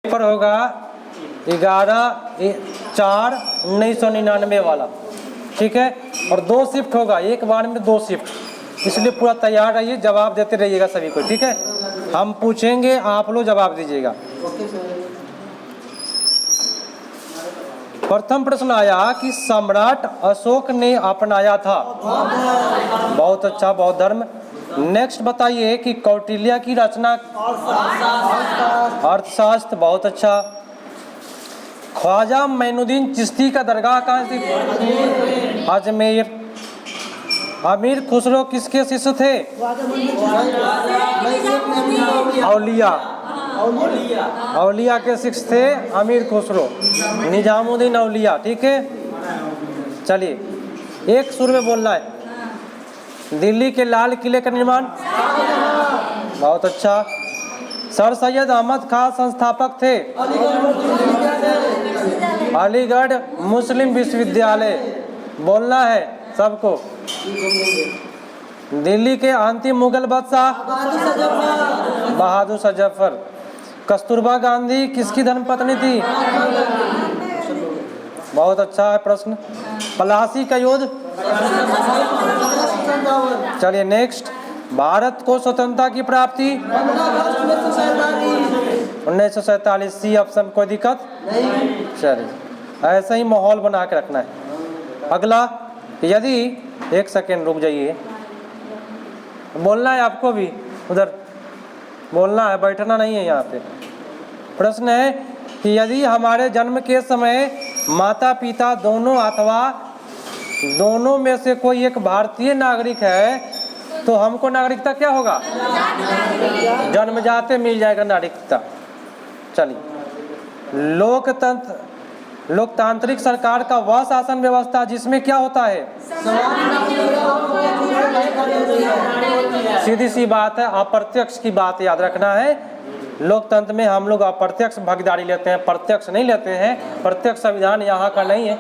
Paper होगा 11/4/1999 वाला, ठीक है। और 2 शिफ्ट होगा, एक बार में 2 शिफ्ट, इसलिए पूरा तैयार रहिए, जवाब देते रहिएगा सभी को, ठीक है। हम पूछेंगे, आप लोग जवाब दीजिएगा। प्रथम प्रश्न आया कि सम्राट अशोक ने अपनाया था, बहुत अच्छा, बौद्ध धर्म। नेक्स्ट बताइए कि कौटिल्य की रचना अर्थशास्त्र, बहुत अच्छा। ख्वाजा मोइनुद्दीन चिश्ती का दरगाह कहाँ स्थित? अजमेर। अमीर खुसरो किसके शिष्य थे? औलिया, औलिया के शिष्य थे अमीर खुसरो, निजामुद्दीन औलिया, ठीक है। चलिए एक सुर में बोलना है। दिल्ली के लाल किले का निर्माण, बहुत अच्छा। सर सैयद अहमद खान संस्थापक थे? अलीगढ़ मुस्लिम विश्वविद्यालय, बोलना है सबको। दिल्ली के अंतिम मुगल बादशाह? बहादुर शाह जफर। कस्तूरबा गांधी किसकी धर्मपत्नी थी? बहुत अच्छा है प्रश्न। प्लासी का युद्ध? चलिए नेक्स्ट। भारत को स्वतंत्रता की प्राप्ति 1947, सी ऑप्शन, कोई दिक्कत? चलिए ऐसा ही माहौल बना के रखना है। अगला, यदि एक सेकेंड रुक जाइए, बोलना है आपको भी, उधर बोलना है, बैठना नहीं है यहाँ पे। प्रश्न है कि यदि हमारे जन्म के समय माता पिता दोनों अथवा दोनों में से कोई एक भारतीय नागरिक है तो हमको नागरिकता क्या होगा? जन्म जाते मिल जाएगा नागरिकता। चलिए, लोकतांत्रिक सरकार का वह शासन व्यवस्था जिसमें क्या होता है? सीधी सी बात है, अप्रत्यक्ष की बात याद रखना है। लोकतंत्र में हम लोग अप्रत्यक्ष भागीदारी लेते हैं, प्रत्यक्ष नहीं लेते हैं। प्रत्यक्ष संविधान यहाँ का नहीं है।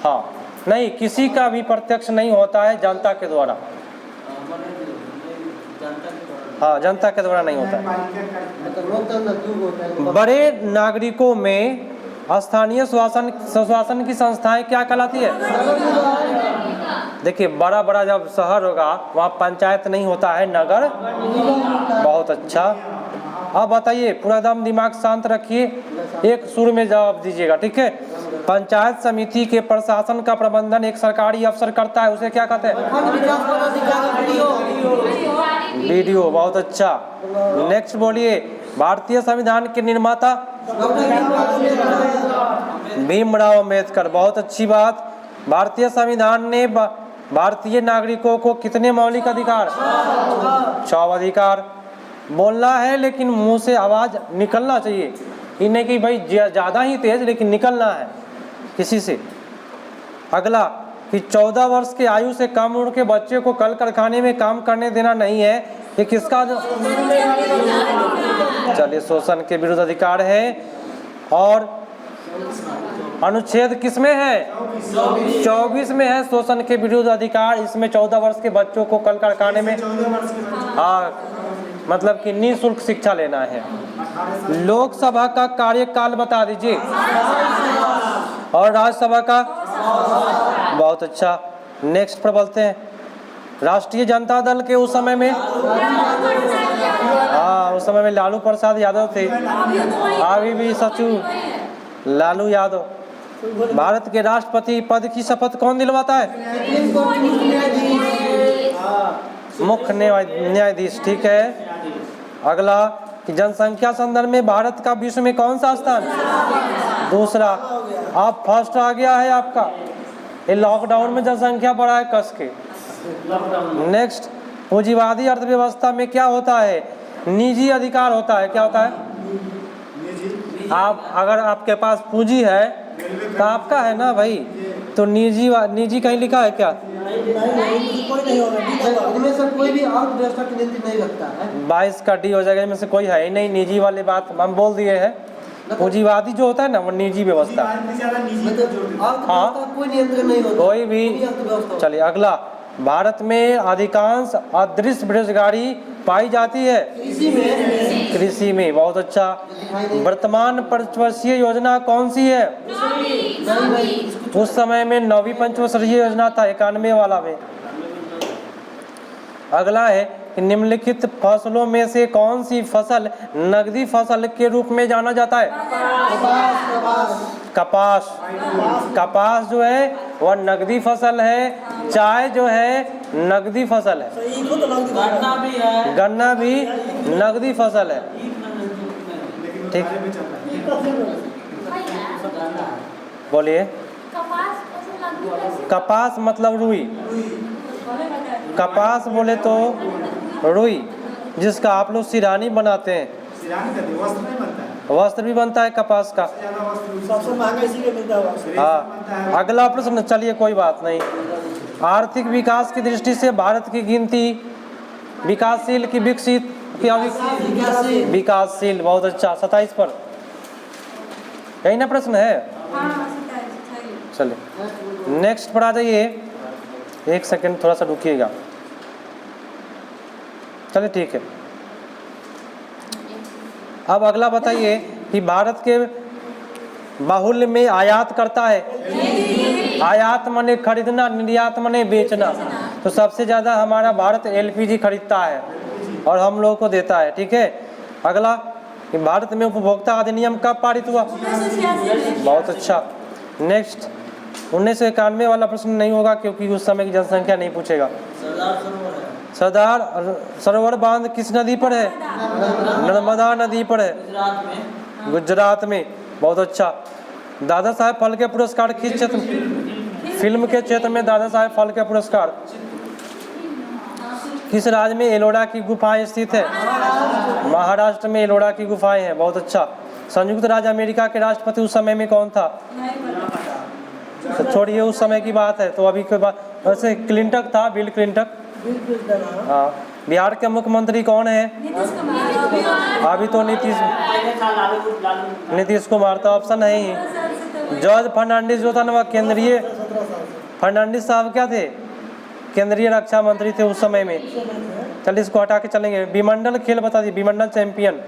हाँ, नहीं, किसी का भी प्रत्यक्ष नहीं होता है, जनता के द्वारा। हाँ, जनता के द्वारा नहीं होता है। बड़े नागरिकों में स्थानीय स्वशासन की संस्थाएं क्या कहलाती है? देखिए, बड़ा बड़ा जब शहर होगा वहाँ पंचायत नहीं होता है, नगर। बहुत अच्छा। अब बताइए, पूरा दम दिमाग शांत रखिए, एक सुर में जवाब दीजिएगा, ठीक है। पंचायत समिति के प्रशासन का प्रबंधन एक सरकारी अफसर करता है, उसे क्या कहते हैं? बीडीओ, बहुत अच्छा। नेक्स्ट बोलिए, भारतीय संविधान के निर्माता? भीमराव अम्बेडकर, बहुत अच्छी बात। भारतीय संविधान ने भारतीय नागरिकों को कितने मौलिक अधिकार? 6 अधिकार। बोलना है लेकिन मुंह से आवाज निकलना चाहिए, ये नहीं कि भाई ज़्यादा ही तेज, लेकिन निकलना है किसी से। अगला कि 14 वर्ष की आयु से कम उम्र के बच्चे को कल कारखाने में काम करने देना नहीं है, ये किसका? चलिए, शोषण के विरुद्ध अधिकार है। और अनुच्छेद किसमें है? 24 में है शोषण के विरुद्ध अधिकार। इसमें 14 वर्ष के बच्चों को कल कारखाने में, हाँ, मतलब कि निःशुल्क शिक्षा लेना है। लोकसभा का कार्यकाल बता दीजिए, और राज्यसभा का? बहुत अच्छा। नेक्स्ट पर बोलते हैं, राष्ट्रीय जनता दल के उस समय में, हाँ, उस समय में लालू प्रसाद यादव थे, अभी भी सचिव लालू यादव। भारत के राष्ट्रपति पद की शपथ कौन दिलवाता है? मुख्य न्यायाधीश, ठीक है। अगला कि जनसंख्या संदर्भ में भारत का विश्व में कौन सा स्थान? दूसरा। आप फर्स्ट आ गया है आपका। ये लॉकडाउन में जनसंख्या बढ़ा है कस के। नेक्स्ट, पूंजीवादी अर्थव्यवस्था में क्या होता है? निजी अधिकार होता है। क्या होता है? आप अगर आपके पास पूंजी है तो आपका है ना भाई, तो निजी कहीं लिखा है क्या? इनमें से कोई भी अर्थव्यवस्था की नीति नहीं रखता है। 22 का डी हो जाएगा, इनमें से कोई है ही नहीं। निजी वाली बात हम बोल दिए हैं। पूंजीवादी जो होता है ना, वो निजी व्यवस्था। हाँ, कोई नियंत्रण नहीं होता, कोई भी। चलिए अगला, भारत में अधिकांश अदृश्य बेरोजगारी पाई जाती है? कृषि में। बहुत अच्छा। वर्तमान पंचवर्षीय योजना कौन सी है? उस समय में 9वीं पंचवर्षीय योजना था, 91 वाला में। अगला है कि निम्नलिखित फसलों में से कौन सी फसल नगदी फसल के रूप में जाना जाता है? कपास। कपास जो है वह नगदी फसल है। चाय जो है नगदी फसल है। गन्ना भी नगदी फसल है। ठीक, बोलिए। कपास मतलब रुई। कपास बोले तो रुई, जिसका आप लोग सिरानी बनाते हैं। वस्त्र भी बनता है कपास का। सबसे महंगा इसी का मिलता है। हाँ। अगला प्रश्न, चलिए कोई बात नहीं। आर्थिक विकास की दृष्टि से भारत की गिनती विकासशील की विकसित क्या? विकासशील। बहुत अच्छा। 27 पर यही ना प्रश्न है? चलिए नेक्स्ट पर आ जाइए। एक सेकंड थोड़ा सा रुकिएगा। चलिए ठीक है। अब अगला बताइए कि भारत के बाहुल्य में आयात करता है? आयात माने खरीदना, निर्यात माने बेचना। तो सबसे ज़्यादा हमारा भारत एलपीजी खरीदता है और हम लोगों को देता है। ठीक है। अगला कि भारत में उपभोक्ता अधिनियम कब पारित हुआ? बहुत अच्छा। नेक्स्ट 1991 वाला प्रश्न नहीं होगा क्योंकि उस समय की जनसंख्या नहीं पूछेगा। सरदार सरोवर बांध किस नदी पर है? नर्मदा नदी पर है, गुजरात में। बहुत अच्छा। दादा साहेब फाल्के पुरस्कार किस क्षेत्र, फिल्म के क्षेत्र में दादा साहेब फाल्के पुरस्कार किस राज्य में एलोरा की गुफाएं स्थित है? महाराष्ट्र में एलोरा की गुफाएं हैं। बहुत अच्छा। संयुक्त राज्य अमेरिका के राष्ट्रपति उस समय में कौन था? तो छोड़िए उस समय की बात है, तो अभी के बाद वैसे क्लिंटन था, बिल क्लिंटन। हाँ। बिहार के मुख्यमंत्री कौन है? अभी तो नीतीश कुमार। तो ऑप्शन है ही। जॉर्ज फर्नांडिस जो था ना, वह केंद्रीय फर्नांडिस साहब क्या थे? केंद्रीय रक्षा मंत्री थे उस समय में। चलिए इसको हटा के चलेंगे। विमंडल खेल बता दी। विमंडल चैंपियन,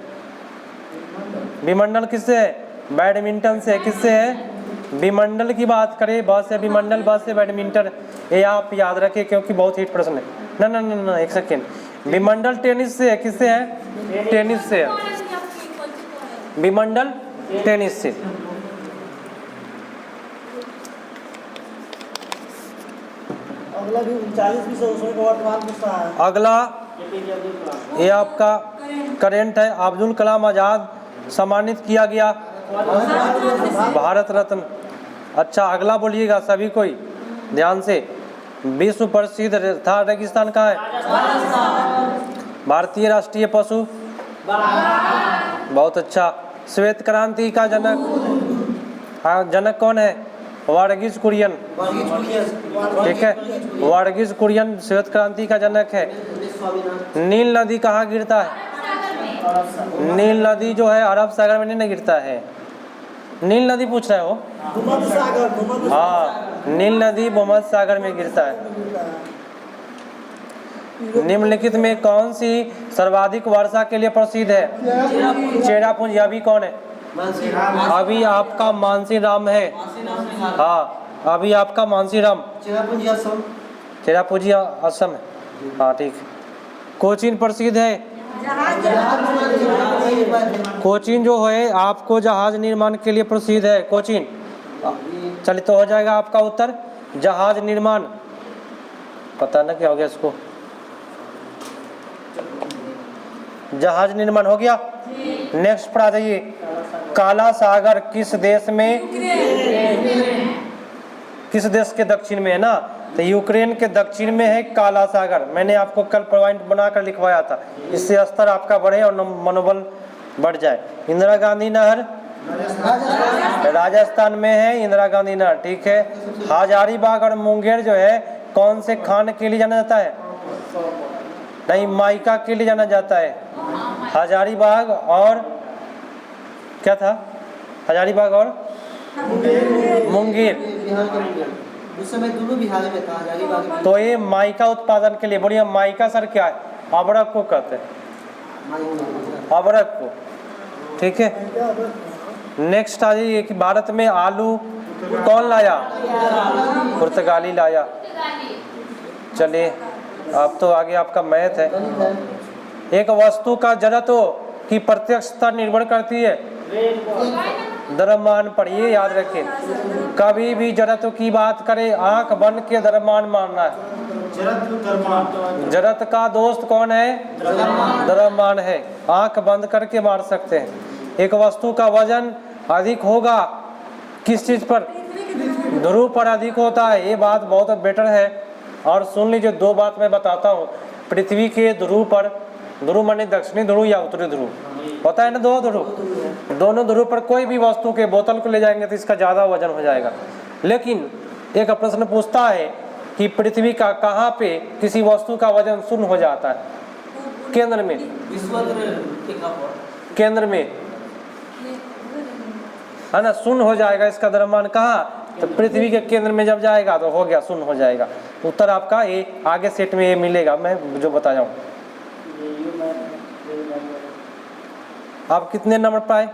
विमंडल किससे है? बैडमिंटन से। किससे है? विमंडल की बात करें, बस से विमंडल, बस से बैडमिंटन। ये आप याद रखें क्योंकि बहुत हिट प्रश्न है। ना ना ना ना, एक सेकेंड। विमंडल टेनिस से है। किससे है? टेनिस से है। विमंडल टेनिस से। अगला भी 39 भी उसमें वर्तमान पूछता है। अगला ये आपका करेंट है। अब्दुल कलाम आजाद सम्मानित किया गया भारत रत्न। अच्छा अगला बोलिएगा सभी कोई ध्यान से। विश्व प्रसिद्ध था रेगिस्तान कहाँ है? भारतीय राष्ट्रीय पशु? बहुत अच्छा। श्वेत क्रांति का जनक, हाँ जनक कौन है? वर्गीज कुरियन। ठीक है, वर्गीज कुरियन श्वेत क्रांति का जनक है। नील नदी कहाँ गिरता है? नील नदी जो है अरब सागर में नहीं गिरता है। नील नदी पूछ रहे हो? हाँ, नील नदी भूमध्य सागर में गिरता है। निम्नलिखित में कौन सी सर्वाधिक वर्षा के लिए प्रसिद्ध है? चेरापूंजी। अभी कौन है? अभी आपका मानसी राम है। हाँ, अभी आपका मानसी राम। चेरापूंजी असम है। हाँ ठीक। कोचीन प्रसिद्ध है। कोचीन जो है आपको जहाज निर्माण के लिए प्रसिद्ध है। कोचीन। चलिए तो हो जाएगा आपका उत्तर जहाज निर्माण। पता ना क्या हो गया इसको। जहाज निर्माण हो गया। नेक्स्ट पर आ जाइए। काला सागर किस देश में, किस देश के दक्षिण में है ना? तो यूक्रेन के दक्षिण में है काला सागर। मैंने आपको कल पॉइंट बनाकर लिखवाया था, इससे स्तर आपका बढ़े और मनोबल बढ़ जाए। इंदिरा गांधी नहर राजस्थान में है। इंदिरा गांधी नहर ठीक है। हजारीबाग और मुंगेर जो है कौन से खान के लिए जाना जाता है? नहीं, माइका के लिए जाना जाता है। हजारीबाग और क्या था? हजारीबाग और मुंगेर। उस समय दोनों बिहार में था, हजारीबाग में। तो ये माइका उत्पादन के लिए बढ़िया। माइका सर क्या है? अबरक को कहते हैं, अबरक को। ठीक है, नेक्स्ट आ जाइए कि भारत में आलू कौन लाया? पुर्तगाली लाया। चलिए, अब तो आगे आपका मैथ है। एक वस्तु का जड़त्व की प्रत्यक्षता निर्भर करती है द्रव्यमान पर, ये याद रखिए। कभी भी जड़त्व की बात करें, आंख बंद के द्रव्यमान मानना है। जड़त्व का दोस्त कौन है? द्रव्यमान है। आंख बंद करके मार सकते हैं। एक वस्तु का वजन अधिक होगा किस चीज पर? ध्रुव पर अधिक होता है। ये बात बहुत बेटर है। और सुन लीजिए, दो बात मैं बताता हूँ। पृथ्वी के ध्रुव पर, ध्रुव माने दक्षिणी ध्रुव या उत्तरी ध्रुव होता है ना, दो ध्रुव, दोनों ध्रुव पर कोई भी वस्तु के बोतल को ले जाएंगे तो इसका ज्यादा वजन हो जाएगा। लेकिन एक प्रश्न पूछता है कि पृथ्वी का कहाँ पे किसी वस्तु का वजन शून्य हो जाता है? केंद्र में, केंद्र में है ना, शून्य हो जाएगा। इसका द्रव्यमान कहाँ? तो पृथ्वी के केंद्र में जब जाएगा तो हो गया, शून्य हो जाएगा। उत्तर आपका ये आगे सेट में ये मिलेगा, मैं जो बताया हूँ। आप कितने नंबर पर आए?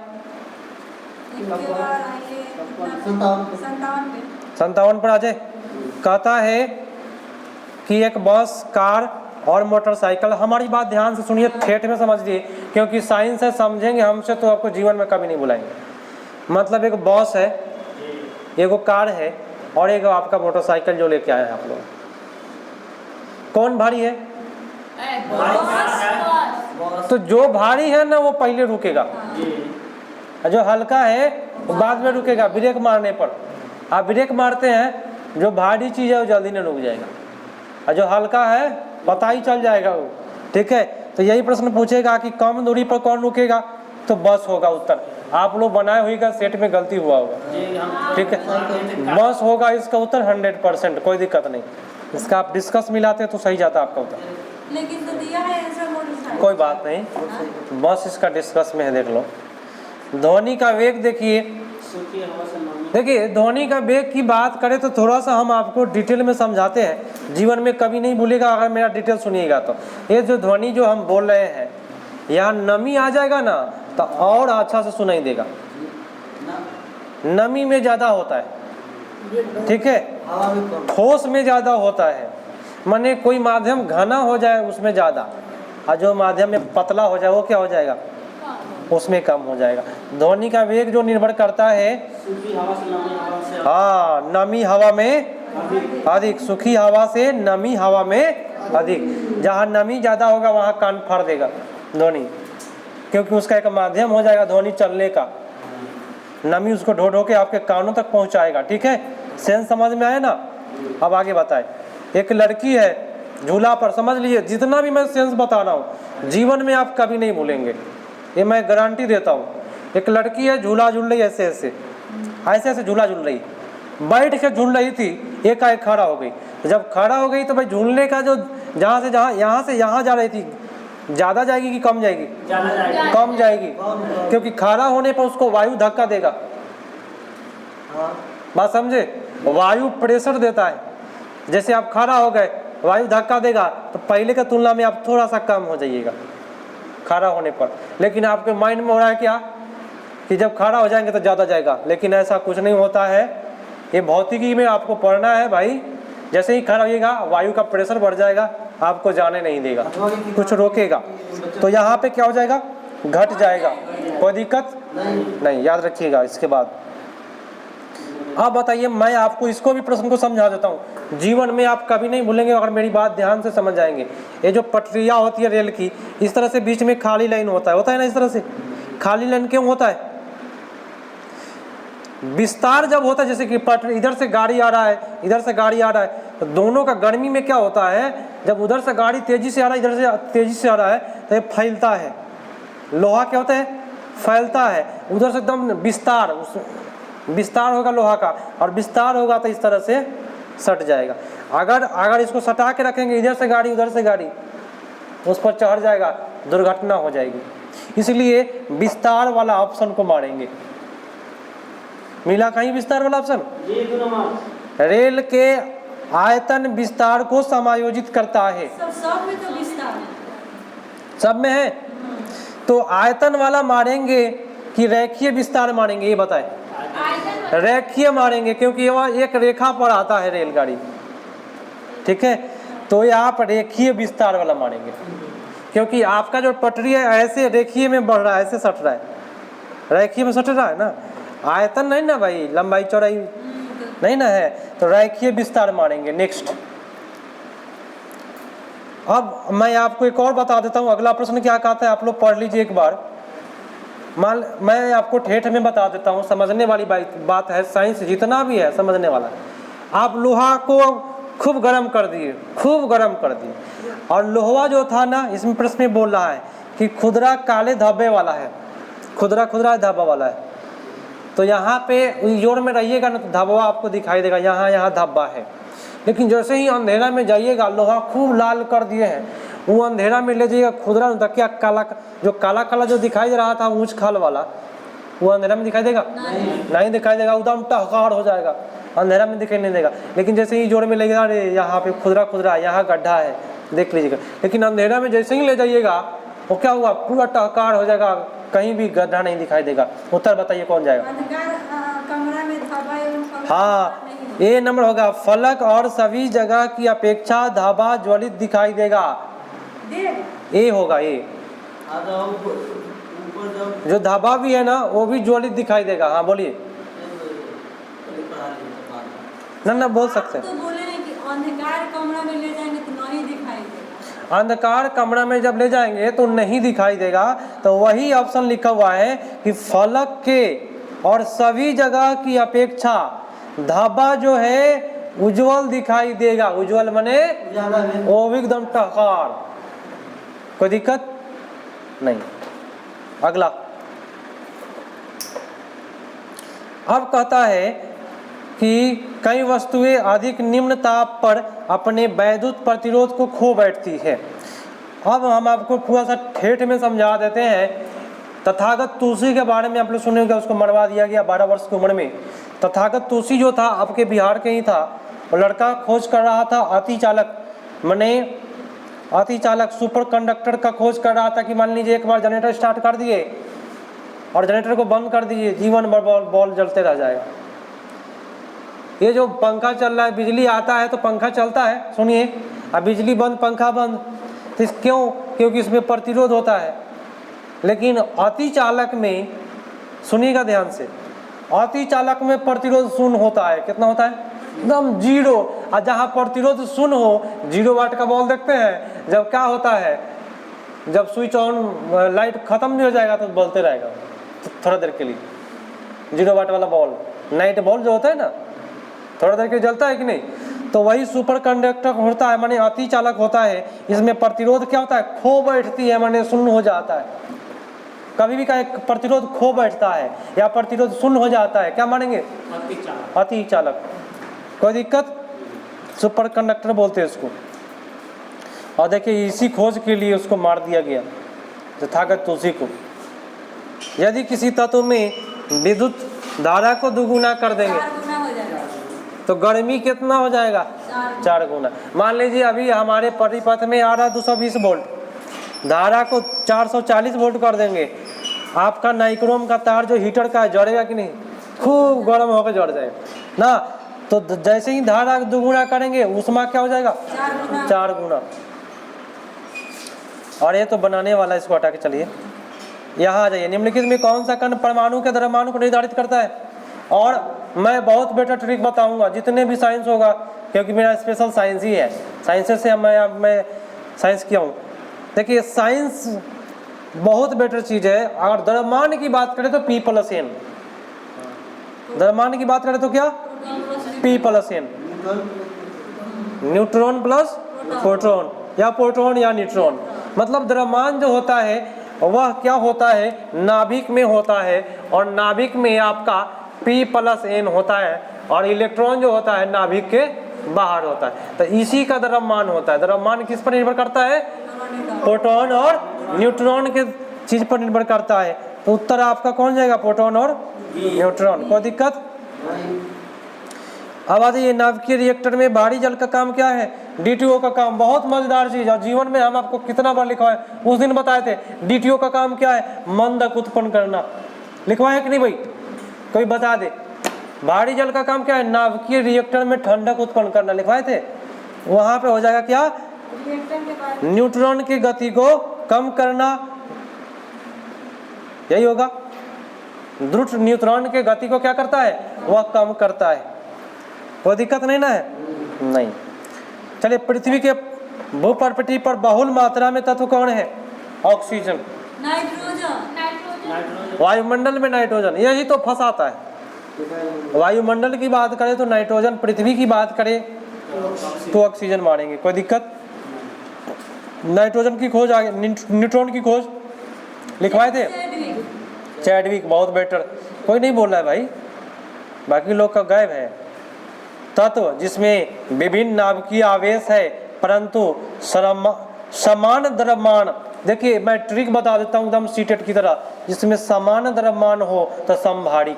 57 पर आ जाए। कहता है कि एक बस, कार और मोटरसाइकिल, हमारी बात ध्यान से सुनिए, ठेठ में समझिए, क्योंकि साइंस है, समझेंगे हमसे तो आपको जीवन में कभी नहीं बुलाएंगे। मतलब एक बस है, एगो कार है और एक आपका मोटरसाइकिल जो लेके आए हैं आप लोग, कौन भारी है? तो जो भारी है ना वो पहले रुकेगा, जो हल्का है वो बाद में रुकेगा ब्रेक मारने पर। आप ब्रेक मारते हैं, जो भारी चीज है वो जल्दी नहीं रुक जाएगा, और जो हल्का है पता ही चल जाएगा वो। ठीक है, तो यही प्रश्न पूछेगा कि कम दूरी पर कौन रुकेगा, तो बस होगा उत्तर। आप लोग बनाए हुई का सेट में गलती हुआ होगा। ठीक है, बस होगा इसका उत्तर 100%, कोई दिक्कत नहीं। इसका आप डिस्कस मिलाते तो सही जाता आपका उत्तर। लेकिन तो दिया है आंसर मोटरसाइकिल। कोई बात नहीं, बस इसका डिस्कस में है। देख लो, ध्वनि का वेग देखिए। देखिए, ध्वनि का वेग की बात करें तो थोड़ा सा हम आपको डिटेल में समझाते हैं, जीवन में कभी नहीं भूलेगा अगर मेरा डिटेल सुनिएगा तो। ये जो ध्वनि जो हम बोल रहे हैं, यहाँ नमी आ जाएगा ना तो और अच्छा से सुनाई देगा। नमी में ज़्यादा होता है, ठीक है, ठोस में ज़्यादा होता है। माने कोई माध्यम घना हो जाए उसमें ज़्यादा, और जो माध्यम में पतला हो जाए वो क्या हो जाएगा, उसमें कम हो जाएगा। ध्वनि का वेग जो निर्भर करता है, हाँ, नमी हवा में अधिक, सूखी हवा से नमी हवा में अधिक। जहाँ नमी ज़्यादा होगा वहाँ कान फाड़ देगा ध्वनि, क्योंकि उसका एक माध्यम हो जाएगा ध्वनि चलने का। नमी उसको ढो ढो के आपके कानों तक पहुँचाएगा। ठीक है, सेंस समझ में आया ना? अब आगे बताए। एक लड़की है झूला पर, समझ लीजिए, जितना भी मैं सेंस बता रहा हूँ जीवन में आप कभी नहीं भूलेंगे, ये मैं गारंटी देता हूँ। एक लड़की है, झूला झूल रही, ऐसे ऐसे ऐसे ऐसे झूला झूल रही, बैठ के झूल रही थी, एकाएक खड़ा हो गई। जब खड़ा हो गई तो भाई झूलने का जो जहाँ से यहाँ जा रही थी, ज़्यादा जाएगी कि कम जाएगी? कम जाएगी, क्योंकि खड़ा होने पर उसको वायु धक्का देगा। बात समझे? वायु प्रेशर देता है। जैसे आप खड़ा हो गए, वायु धक्का देगा तो पहले की तुलना में आप थोड़ा सा कम हो जाइएगा खड़ा होने पर। लेकिन आपके माइंड में हो रहा है क्या कि जब खड़ा हो जाएंगे तो ज़्यादा जाएगा, लेकिन ऐसा कुछ नहीं होता है। ये भौतिकी में आपको पढ़ना है भाई। जैसे ही खड़ा होइएगा वायु का प्रेशर बढ़ जाएगा, आपको जाने नहीं देगा, कुछ रोकेगा, तो यहाँ पे क्या हो जाएगा, घट जाएगा। कोई दिक्कत नहीं, याद रखिएगा। इसके बाद आप बताइए, मैं आपको इसको भी प्रश्न को समझा देता हूँ, जीवन में आप कभी नहीं भूलेंगे अगर मेरी बात ध्यान से समझ जाएंगे। ये जो पटरियाँ होती है रेल की, इस तरह से बीच में खाली लाइन होता है ना, इस तरह से खाली लाइन क्यों होता है? विस्तार जब होता है, जैसे कि पटरी, इधर से गाड़ी आ रहा है, इधर से गाड़ी आ रहा है, तो दोनों का गर्मी में क्या होता है, जब उधर से गाड़ी तेजी से आ रहा है, इधर से तेजी से आ रहा है, तो ये फैलता है। लोहा क्या होता है, फैलता है। उधर से एकदम विस्तार होगा लोहा का, और विस्तार होगा तो इस तरह से सट जाएगा। अगर इसको सटा के रखेंगे, इधर से गाड़ी उधर से गाड़ी, उस पर चढ़ जाएगा, दुर्घटना हो जाएगी। इसलिए विस्तार वाला ऑप्शन को मारेंगे। मिला कहीं विस्तार वाला ऑप्शन? रेल के आयतन विस्तार को समायोजित करता है। सब में तो विस्तार है। सब में है, तो आयतन वाला मारेंगे कि रेखीय विस्तार मारेंगे, ये बताएं। आयतन रेखीय मारेंगे, क्योंकि वह एक रेखा पर आता है रेलगाड़ी, ठीक है, तो ये आप रेखीय विस्तार वाला मारेंगे, क्योंकि आपका जो पटरी है ऐसे रेखीय में बढ़ रहा है, ऐसे सट रहा है, रेखीय में सट रहा है ना, आयतन नहीं ना भाई, लंबाई चौड़ाई नहीं ना है, तो रेखीय विस्तार मारेंगे। नेक्स्ट, अब मैं आपको एक और बता देता हूँ, अगला प्रश्न क्या कहता है आप लोग पढ़ लीजिए एक बार। मैं आपको ठेठ में बता देता हूँ, समझने वाली बात है, साइंस जितना भी है समझने वाला। आप लोहा को खूब गर्म कर दिए, खूब गर्म कर दिए, और लोहा जो था ना, इसमें प्रश्न में बोल रहा है कि खुदरा काले धब्बे वाला है, खुदरा खुदरा धब्बा वाला है, तो यहाँ पे जोर में रहिएगा ना तो धब्बा आपको दिखाई देगा, यहाँ धब्बा है। लेकिन जैसे ही अंधेरा में जाइएगा, लोहा खूब लाल कर दिए हैं, वो अंधेरा में ले जाइएगा, खुदरा क्या काला, जो काला काला जो दिखाई दे रहा था ऊंच खाल वाला, वो अंधेरा में दिखाई देगा? नहीं दिखाई देगा, एकदम टहकार हो जाएगा, अंधेरा में दिखाई नहीं देगा। लेकिन जैसे ही जोर में लगेगा, अरे यहाँ पे खुदरा खुदरा, यहाँ गड्ढा है, देख लीजिएगा। लेकिन अंधेरा में जैसे ही ले जाइएगा, वो क्या हुआ, पूरा टहकार हो जाएगा, कहीं भी गड्ढा नहीं दिखाई देगा। उत्तर बताइए कौन जाएगा? कमरा में धाबा एवं फलक हाँ, नहीं ए नंबर होगा, फलक और सभी जगह की अपेक्षा धाबा ज्वलित दिखाई देगा, देगा। ए होगा, ए। जो धाबा भी है ना वो भी ज्वलित दिखाई देगा। हाँ बोलिए, ना बोल सकते हैं। तो बोले नहीं कि अंधकार कमरा में ले जाएंगे तो नहीं दिखाई देगा। अंधकार कमरा में जब ले जाएंगे तो नहीं दिखाई देगा, तो वही ऑप्शन लिखा हुआ है कि फलक के और सभी जगह की अपेक्षा धाबा जो है उज्जवल दिखाई देगा। उज्जवल माने वो भी एकदम टहकार, कोई दिक्कत नहीं। अगला, अब कहता है कि कई वस्तुएं अधिक निम्न ताप पर अपने वैद्युत प्रतिरोध को खो बैठती है। अब हम आपको थोड़ा सा ठेठ में समझा देते हैं। तथागत तुलसी के बारे में आप लोग सुने होंगे, उसको मरवा दिया गया 12 वर्ष की उम्र में। तथागत तुलसी जो था आपके बिहार के ही था, वो लड़का खोज कर रहा था अति चालक, माने अति चालक सुपर कंडक्टर का खोज कर रहा था कि मान लीजिए एक बार जनरेटर स्टार्ट कर दिए और जनरेटर को बंद कर दीजिए, जीवन भर बॉल जलते रह जाएगा। ये जो पंखा चल रहा है, बिजली आता है तो पंखा चलता है, सुनिए, अब बिजली बंद पंखा बंद, तो क्यों? क्योंकि इसमें प्रतिरोध होता है। लेकिन अति चालक में, सुनिएगा ध्यान से, अति चालक में प्रतिरोध शून्य होता है। कितना होता है? एकदम जीरो। और जहाँ प्रतिरोध शून्य हो, 0 वाट का बॉल देखते हैं, जब क्या होता है, जब स्विच ऑन लाइट खत्म नहीं हो जाएगा तो बलते रहेगा थोड़ा देर के लिए। 0 वाट वाला बॉल, नाइट बॉल जो होता है ना, थोड़ा देर के जलता है कि नहीं? तो वही सुपर कंडक्टर होता है, माने अति चालक होता है। इसमें प्रतिरोध क्या होता है? खो बैठती है, माने शून्य हो जाता है। कभी भी का प्रतिरोध खो बैठता है या प्रतिरोध शून्य हो जाता है, क्या मानेंगे? अति चालक। कोई दिक्कत? सुपर कंडक्टर बोलते हैं इसको। और देखिए इसी खोज के लिए उसको मार दिया गया, तथागत तुलसी को। यदि किसी तत्व में विद्युत धारा को दुगुना कर देंगे 4 गुना हो जाएगा। तो गर्मी कितना हो जाएगा? 4 गुना। मान लीजिए अभी हमारे परिपथ में आ रहा 220 वोल्ट, धारा को 440 वोल्ट कर देंगे, आपका नाइक्रोम का तार जो हीटर का है जड़ेगा कि नहीं? खूब गर्म होकर जड़ जाएगा ना। तो जैसे ही धारा दुगुना करेंगे ऊष्मा क्या हो जाएगा? 4 गुना। और ये तो बनाने वाला, इसको हटा के चलिए, यहाँ आ जाइए। निम्नलिखित में कौन सा कण परमाणु के द्रव्यमान को निर्धारित करता है? और मैं बहुत बेटर ट्रिक बताऊंगा जितने भी साइंस होगा, क्योंकि मेरा स्पेशल साइंस ही है, साइंस से मैं साइंस किया हूँ। देखिए साइंस बहुत बेटर चीज़ है। अगर द्रव्यमान की बात करें तो P+N, द्रव्यमान की बात करें तो क्या? P+N, न्यूट्रॉन प्लस प्रोटॉन, या प्रोटॉन या न्यूट्रॉन। मतलब द्रव्यमान जो होता है वह क्या होता है? नाभिक में होता है, और नाभिक में आपका P+N होता है, और इलेक्ट्रॉन जो होता है नाभिक के बाहर होता है। तो इसी का द्रव्यमान होता है। द्रव्यमान किस पर निर्भर करता है? प्रोटॉन और न्यूट्रॉन के चीज पर निर्भर करता है। तो उत्तर आपका कौन जाएगा? प्रोटॉन और न्यूट्रॉन। कोई दिक्कत? अब आ जाइए नाभिकीय रिएक्टर में भारी जल का काम क्या है? DTO का काम। बहुत मजेदार चीज है, जीवन में हम आपको कितना बार लिखवाए, उस दिन बताए थे। DTO का काम क्या है? मंदक उत्पन्न करना। लिखवाए कि नहीं भाई? कोई बता दे। भारी जल का काम क्या है? नाभिकीय रिएक्टर में ठंडक उत्पन्न करना। लिखवाए थे? वहां पे हो जाएगा क्या? रिएक्टर के बाद न्यूट्रॉन की गति को कम करना, यही होगा। द्रुत न्यूट्रॉन के गति को क्या करता है? वह कम करता है। कोई दिक्कत नहीं ना है? नहीं। चलिए, पृथ्वी के भूपृष्ठ पर बहुल मात्रा में तत्व कौन है? ऑक्सीजन। नाइट्रोजन। वायुमंडल में नाइट्रोजन, यही तो फंसाता है। वायुमंडल की बात करें तो नाइट्रोजन, पृथ्वी की बात करें तो ऑक्सीजन मारेंगे। कोई दिक्कत? नाइट्रोजन की खोज आगे, न्यूट्रॉन की खोज लिखवाए थे चैडविक। बहुत बेटर। कोई नहीं बोल रहा है भाई, बाकी लोग का गायब है। तत्व जिसमें विभिन्न नाभिकीय आवेश है परंतु समान द्रव्यमान। देखिए मैं ट्रिक बता देता हूँ एकदम सीटेट की तरह। जिसमें समान द्रव्यमान हो तो समभारिक।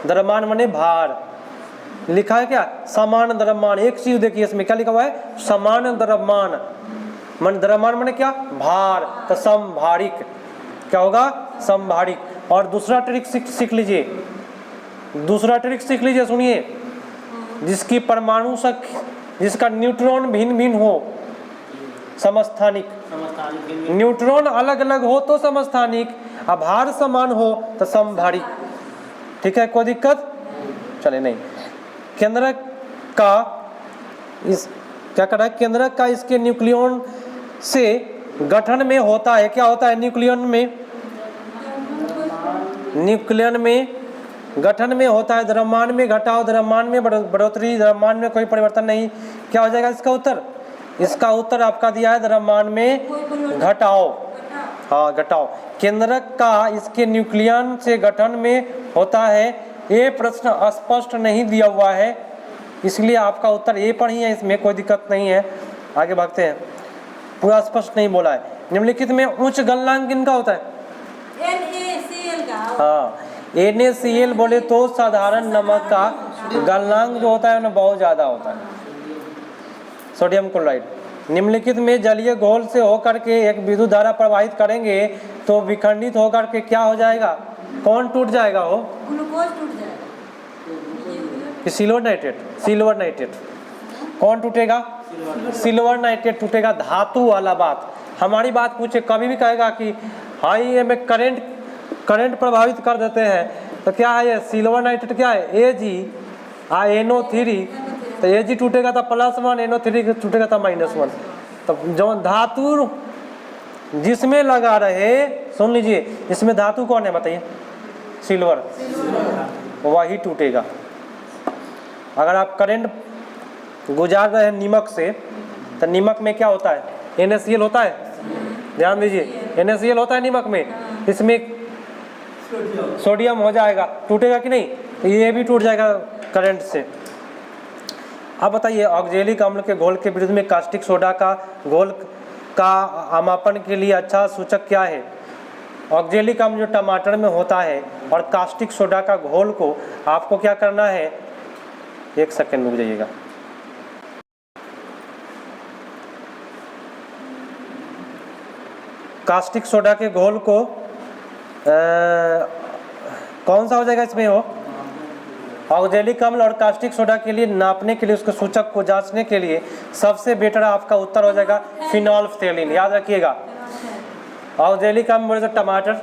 द्रव्यमान माने भार। लिखा है क्या? समान द्रव्यमान। एक चीज देखिए इसमें क्या लिखा हुआ है? समान द्रव्यमान। मन द्रव्यमान माने क्या? भार। तो समभारिक क्या होगा? समभारिक। और दूसरा ट्रिक सीख लीजिए। दूसरा ट्रिक सीख लीजिए, सुनिए। जिसकी परमाणु संख्या, जिसका न्यूट्रॉन भिन्न भिन्न हो, समस्थानिक। न्यूट्रॉन अलग अलग हो तो समस्थानिक, और भार समान हो तो समभारिक। ठीक है, कोई दिक्कत? चले नहीं। केंद्रक का इस क्या कर रहा है? केंद्रक का इसके न्यूक्लियन से गठन में होता है। क्या होता है न्यूक्लियन में? न्यूक्लियन में गठन में होता है। द्रव्यमान में घटाव, द्रव्यमान में बढ़ोतरी, द्रव्यमान में कोई परिवर्तन नहीं। क्या हो जाएगा इसका उत्तर? इसका उत्तर आपका दिया है द्रव्यमान में घटाव। हाँ, घटाव। केंद्रक का इसके न्यूक्लियन से गठन में होता है। ये प्रश्न स्पष्ट नहीं दिया हुआ है, इसलिए आपका उत्तर ए पर ही है। इसमें कोई दिक्कत नहीं है। आगे भागते हैं। पूरा स्पष्ट नहीं बोला है। निम्नलिखित में उच्च गलनांक किनका होता है? NaCl का। हाँ, NaCl बोले तो साधारण नमक का गलनांक जो होता है ना बहुत ज्यादा होता है। Sodium chloride. निम्नलिखित में जलीय घोल से होकर के एक विद्युत धारा प्रवाहित करेंगे तो विखंडित होकर के क्या हो जाएगा? कौन टूट जाएगा? हो ग्लूकोज टूट जाएगा। Silver nitrate. सिल्वर नाइट्रेट कौन टूटेगा? सिल्वर नाइट्रेट टूटेगा। धातु वाला बात। हमारी बात पूछे कभी भी कहेगा कि हाई में करंट प्रभावित कर देते हैं तो क्या है ये? सिल्वर नाइट्रेट क्या है? NO3। तो Ag टूटेगा तो +1, NO3 टूटेगा तो -1। तो जो धातु जिसमें लगा रहे, सुन लीजिए, इसमें धातु कौन है बताइए? सिल्वर। वही टूटेगा। अगर आप करंट गुजार रहे हैं नीमक से, तो नीमक में क्या होता है? NaCl होता है। ध्यान दीजिए, NaCl होता है नीमक में। इसमें सोडियम हो जाएगा, टूटेगा कि नहीं? तो ये भी टूट जाएगा करंट से। अब बताइए, ऑक्जेलिक अम्ल के घोल के विरुद्ध में कास्टिक सोडा का घोल का आमापन के लिए अच्छा सूचक क्या है? ऑक्जेलिक अम्ल जो टमाटर में होता है और कास्टिक सोडा का घोल को आपको क्या करना है? एक सेकंड रुक जाइएगा। कास्टिक सोडा के घोल को कौन सा हो जाएगा इसमें? हो ऑक्जेलिक अम्ल और कास्टिक सोडा के लिए नापने के लिए, उसके सूचक को जांचने के लिए सबसे बेटर आपका उत्तर हो जाएगा फिनोल्फ्थेलिन। याद रखिएगा, ऑक्जेलिक अम्ल बोले तो टमाटर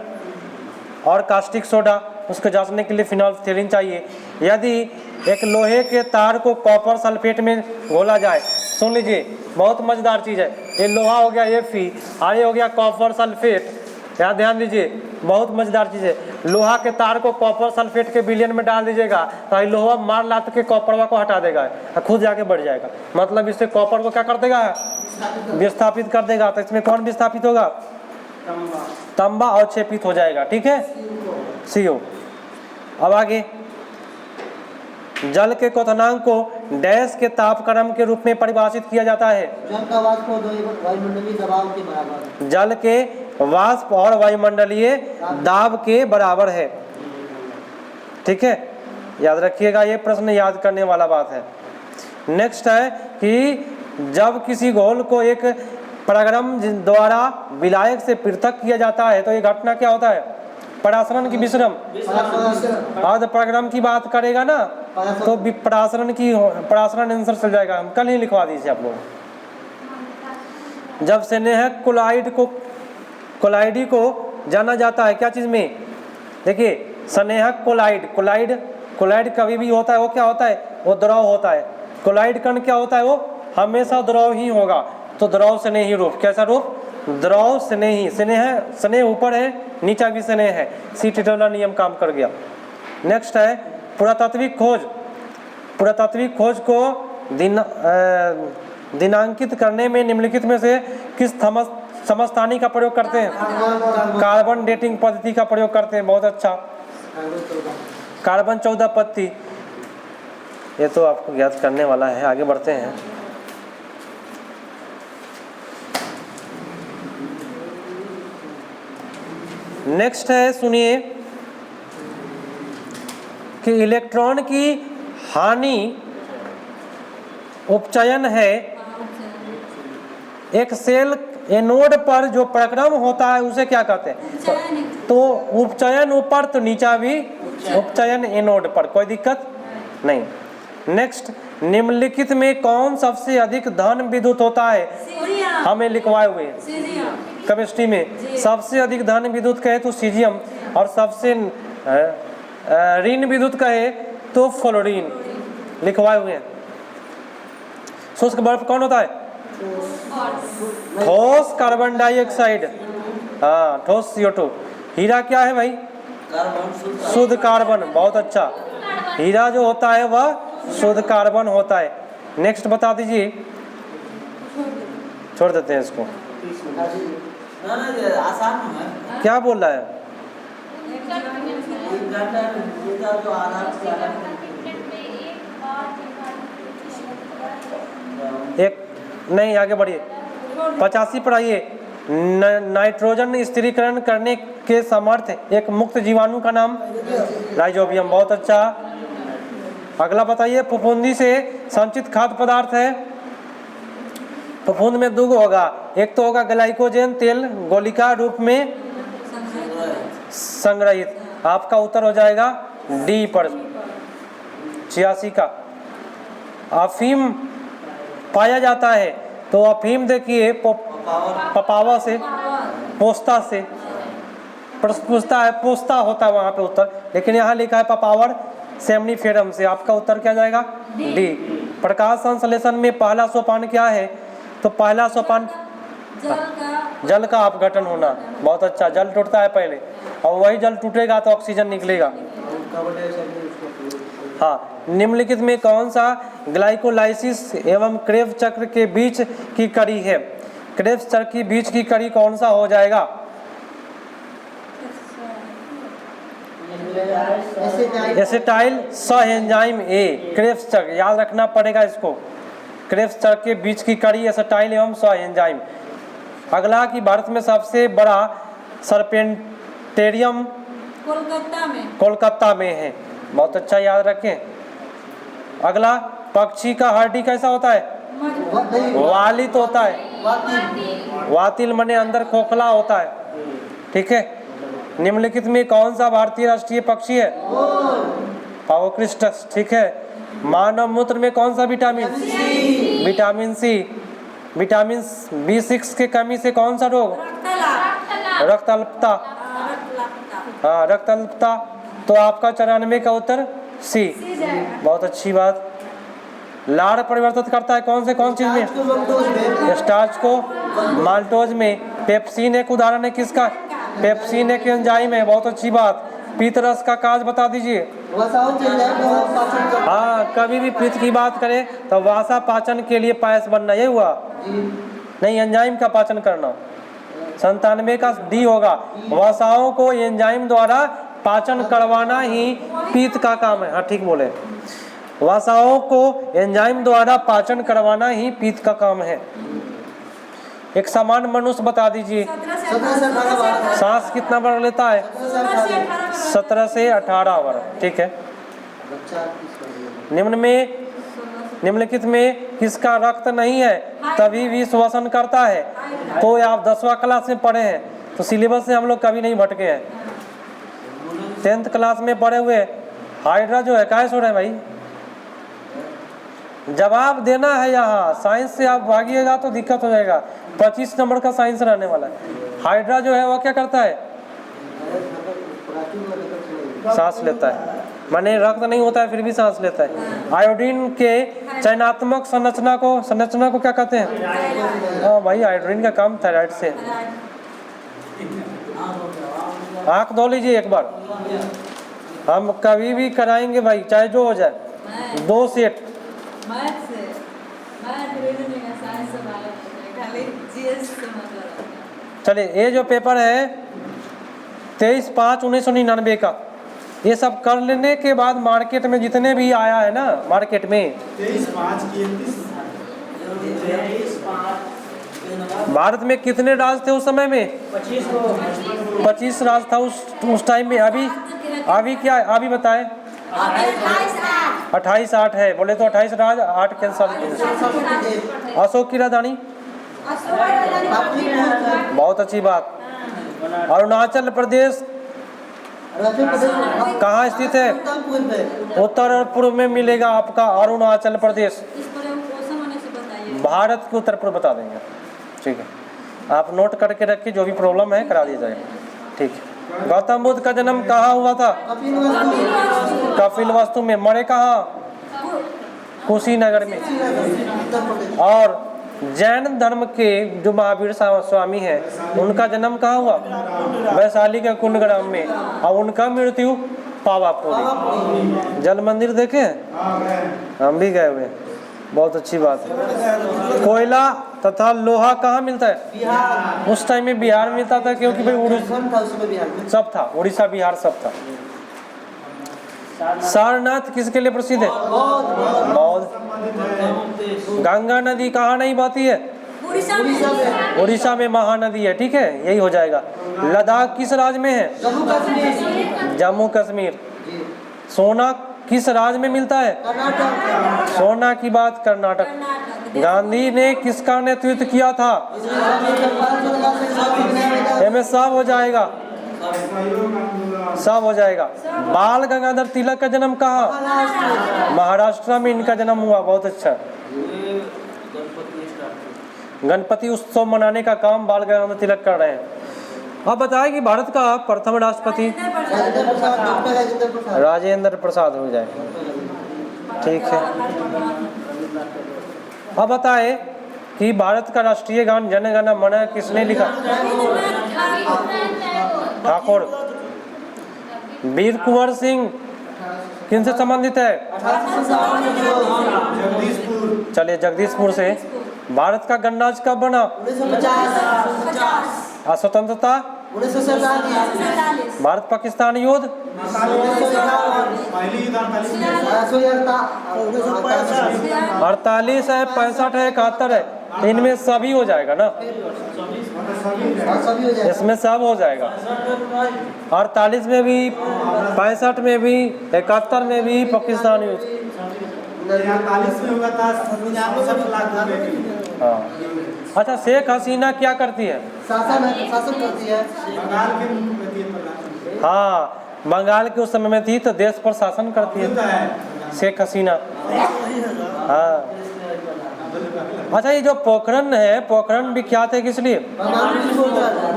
और कास्टिक सोडा, उसको जांचने के लिए फिनोल्फ्थेलिन चाहिए। यदि एक लोहे के तार को कॉपर सल्फेट में घोला जाए, सुन लीजिए बहुत मजेदार चीज़ है। ये लोहा हो गया Fe और ये हो गया कॉपर सल्फेट। यहाँ ध्यान दीजिए, बहुत मजेदार चीज़ है। लोहा के तार को कॉपर सल्फेट के विलयन में डाल दीजिएगा तो लोहा मार लात के कॉपरवा को हटा देगा, खुद जाके बढ़ जाएगा। मतलब इससे कॉपर को क्या कर देगा? विस्थापित कर देगा। तो इसमें कौन विस्थापित होगा? तांबा अवक्षेपित हो जाएगा। ठीक है, CO। अब आगे, जल के क्वथनांक को डैश के तापक्रम के रूप में परिभाषित किया जाता है। जल का वाष्प और वायुमंडलीय दबाव के बराबर। जल के वाष्प और वायुमंडलीय दाब के बराबर है। ठीक है, याद रखिएगा, ये प्रश्न याद करने वाला बात है। नेक्स्ट है कि जब किसी घोल को एक प्रगरम द्वारा विलायक से पृथक किया जाता है तो ये घटना क्या होता है? परासरण की विश्रम। आज प्रगरम की बात करेगा ना तो परासरण आंसर चल जाएगा, हम कल ही लिखवा दीजिए आप लोग। जब स्नेहक कोलाइडी को जाना जाता है क्या चीज में? देखिए स्नेहक कोलाइड कभी भी होता है, वो क्या होता है? वो द्रव होता है। कोलाइड कण क्या होता है? वो हमेशा द्रव ही होगा। तो द्रव स्नेही रूप, कैसा रूप? द्रव स्नेही। स्नेह ऊपर है, नीचा भी स्नेह है। सी टिटोला नियम काम कर गया। नेक्स्ट है पुरातात्विक खोज को दिनांकित करने में निम्नलिखित में से किस समस्थानी का प्रयोग करते हैं? कार्बन डेटिंग पद्धति का प्रयोग करते हैं। बहुत अच्छा, कार्बन 14 पद्धति। ये तो आपको ज्ञात करने वाला है। आगे बढ़ते हैं। नेक्स्ट है, सुनिए कि इलेक्ट्रॉन की हानि उपचयन है। एक सेल एनोड पर जो प्रक्रम होता है उसे क्या कहते हैं? तो उपचयन ऊपर तो नीचा भी उपचयन एनोड पर, कोई दिक्कत नहीं। नेक्स्ट, निम्नलिखित में कौन सबसे अधिक धन विद्युत होता है? हमें लिखवाए हुए केमिस्ट्री में सबसे अधिक धन विद्युत कहे तो सीजियम, और सबसे ऋण विद्युत कहे तो फ्लोरीन, लिखवाए हुए हैं। शुष्क बर्फ कौन होता है? ठोस कार्बन डाइऑक्साइड, हाँ ठोस CO2। हीरा क्या है भाई? शुद्ध कार्बन। बहुत अच्छा, हीरा जो होता है वह शुद्ध कार्बन होता है। नेक्स्ट बता दीजिए, छोड़ देते हैं इसको। आसान है। क्या बोल रहा है? एक नहीं, आगे बढ़िए। 85 पर आइए। नाइट्रोजन स्थिरीकरण करने के समर्थ एक मुक्त जीवाणु का नाम? राइजोबियम। बहुत अच्छा। अगला बताइए, फफूंदी से संचित खाद्य पदार्थ है। फफूंद में दो होगा, एक तो होगा ग्लाइकोजन तेल गोलिका रूप में संग्रहित। आपका उत्तर हो जाएगा डी पर 86 का। अफीम पाया जाता है तो अफीम देखिए पपावा से, पोस्ता से, पूछता है पोस्ता होता है वहाँ पे उत्तर, लेकिन यहाँ लिखा है पपावर सेमनीफेरम से। आपका उत्तर क्या जाएगा? डी। प्रकाश संश्लेषण में पहला सोपान क्या है? तो पहला सोपान जल का अपघटन होना। बहुत अच्छा, जल टूटता है पहले और वही जल टूटेगा तो ऑक्सीजन निकलेगा। हाँ, निम्नलिखित में कौन सा ग्लाइकोलाइसिस एवं क्रेब्स चक्र के बीच की कड़ी है? क्रेब्स चक्र की बीच की कड़ी कौन सा हो जाएगा? एसिटाइल सह एंजाइम ए। क्रेब्स चक्र याद रखना पड़ेगा इसको। क्रेब्स चक्र के बीच की कड़ी एसिटाइल एवं सह एंजाइम। अगला कि भारत में सबसे बड़ा सर्पेंटेरियम कोलकाता में है। बहुत अच्छा, याद रखें। अगला, पक्षी का हड्डी कैसा होता है? वालित होता है। वातिल मने अंदर खोखला होता है। ठीक है। निम्नलिखित में कौन सा भारतीय राष्ट्रीय पक्षी है? पावोक्रिस्टस। ठीक है। मानव मूत्र में कौन सा vitamin? Vitamin C. Vitamin B6 के कमी से कौन सा रोग? रक्तअल्पता। हाँ, रक्तअल्पता। तो आपका 94 का उत्तर सी। बहुत अच्छी बात। लार परिवर्तित करता है कौन चीज में? स्टार्च को माल्टोज में। पेप्सिन एक उदाहरण है किसका? पेप्सिन एक एंजाइम है। बहुत अच्छी बात। पीतरस का काज बता दीजिए। हाँ, कभी भी पित्त की बात करें तो वासा पाचन के लिए पायस बनना, ये हुआ नहीं, एंजाइम का पाचन करना। 97 का डी होगा। वसाओं को एंजाइम द्वारा पाचन करवाना ही पित्त का काम है। हाँ ठीक बोले, वसाओं को एंजाइम द्वारा पाचन करवाना ही पित्त का काम है। एक सामान्य मनुष्य बता दीजिए, सांस कितना बार लेता है? 17 से 18 बार। ठीक है। निम्नलिखित में किसका रक्त नहीं है तभी भी श्वसन करता है? तो ये आप 10वां क्लास में पढ़े हैं, तो सिलेबस से हम लोग कभी नहीं भटके हैं, 10th क्लास में पढ़े हुए। हाइड्रा जो है काहे सो रहे हैं भाई? जवाब देना है यहाँ, साइंस से आप भागिएगा तो दिक्कत हो जाएगा। 25 नंबर का साइंस रहने वाला है। हाइड्रा जो है वो क्या करता है? सांस लेता है, माने रक्त नहीं होता है फिर भी सांस लेता है। आयोडीन के चयनात्मक संरचना को क्या कहते हैं? हाँ भाई, आयोडीन का काम थायराइड से। आँख धो लीजिए एक बार, हम कभी भी कराएंगे भाई, चाहे जो हो जाए। 2 सेट चलिए, ये जो पेपर है 23/5/1999 का, ये सब कर लेने के बाद मार्केट में जितने भी आया है ना, मार्केट में 23/5 भारत में कितने राज थे उस समय में? 25 राज था उस टाइम में। अभी क्या है? अभी बताएं। 28/8 है, बोले तो 28 राज, 8 कैंसल। अशोक की राजधानी? बहुत अच्छी बात। अरुणाचल प्रदेश कहाँ स्थित है? उत्तर और पूर्व में मिलेगा आपका अरुणाचल प्रदेश। भारत के उत्तर पूर्व बता देंगे, ठीक है। आप नोट करके रखिए, जो भी प्रॉब्लम है करा दिया जाएगा, ठीक है। गौतम बुद्ध का जन्म कहाँ हुआ था? कपिलवस्तु में। मरे कहाँ? कुशीनगर में। और जैन धर्म के जो महावीर स्वामी हैं, उनका जन्म कहाँ हुआ? वैशाली के कुंडग्राम में, और उनका मृत्यु पावापुरी। जल मंदिर देखे? हम भी गए हुए, बहुत अच्छी बात है। कोयला तथा लोहा कहाँ मिलता है? उस टाइम में बिहार में मिलता था, क्योंकि भाई उड़ीसा सब था, उड़ीसा बिहार सब था। सारनाथ किसके लिए प्रसिद्ध है? बौद्ध। गंगा नदी कहाँ नहीं बहती है? उड़ीसा में महानदी है, ठीक है, यही हो जाएगा। लद्दाख किस राज्य में है? जम्मू कश्मीर। सोना किस राज्य में मिलता है? सोना की बात कर्नाटक। गांधी ने किसका नेतृत्व किया था? में सब हो जाएगा, सब हो जाएगा। बाल गंगाधर तिलक का जन्म कहाँ? महाराष्ट्र में इनका जन्म हुआ, बहुत अच्छा। गणपति उत्सव मनाने का काम बाल गंगाधर तिलक कर रहे हैं। अब बताएं कि भारत का प्रथम राष्ट्रपति? राजेंद्र प्रसाद हो जाए, ठीक है। अब बताएं कि भारत का राष्ट्रीय गान जन गण मन किसने लिखा? ठाकुर। वीर कुंवर सिंह किनसे संबंधित है? चलिए, जगदीशपुर से। भारत का गणराज्य कब बना? 1950। स्वतंत्रता? 1947। भारत पाकिस्तान युद्ध? 48 है, 65 है, 71 है, इनमें सभी हो जाएगा ना? इसमें सब हो जाएगा। 48 में भी, 65 में भी, 71 में भी पाकिस्तान युद्ध। 43 में हुआ था। हाँ, अच्छा, शेख हसीना क्या करती है? शासन करती है। बंगाल के मुख्यमंत्री प्रधान। हाँ, बंगाल के उस समय में थी, तो देश पर शासन करती है शेख हसीना। हाँ, अच्छा, ये जो पोखरण है, पोखरण विख्यात है किस लिए?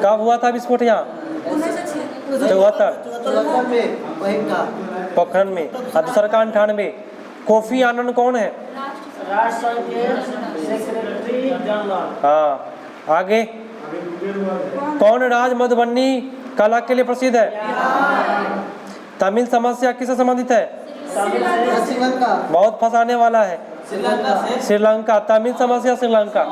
कब हुआ था विस्फोट यहाँ? 74 पोखरण में। और दूसरा का 98। कोफी आनंद कौन है? हाँ, आगे। कौन राज मधुबनी कला के लिए प्रसिद्ध है? तमिल समस्या किससे संबंधित है? बहुत फंसाने वाला है। श्रीलंका। तमिल समस्या श्रीलंका।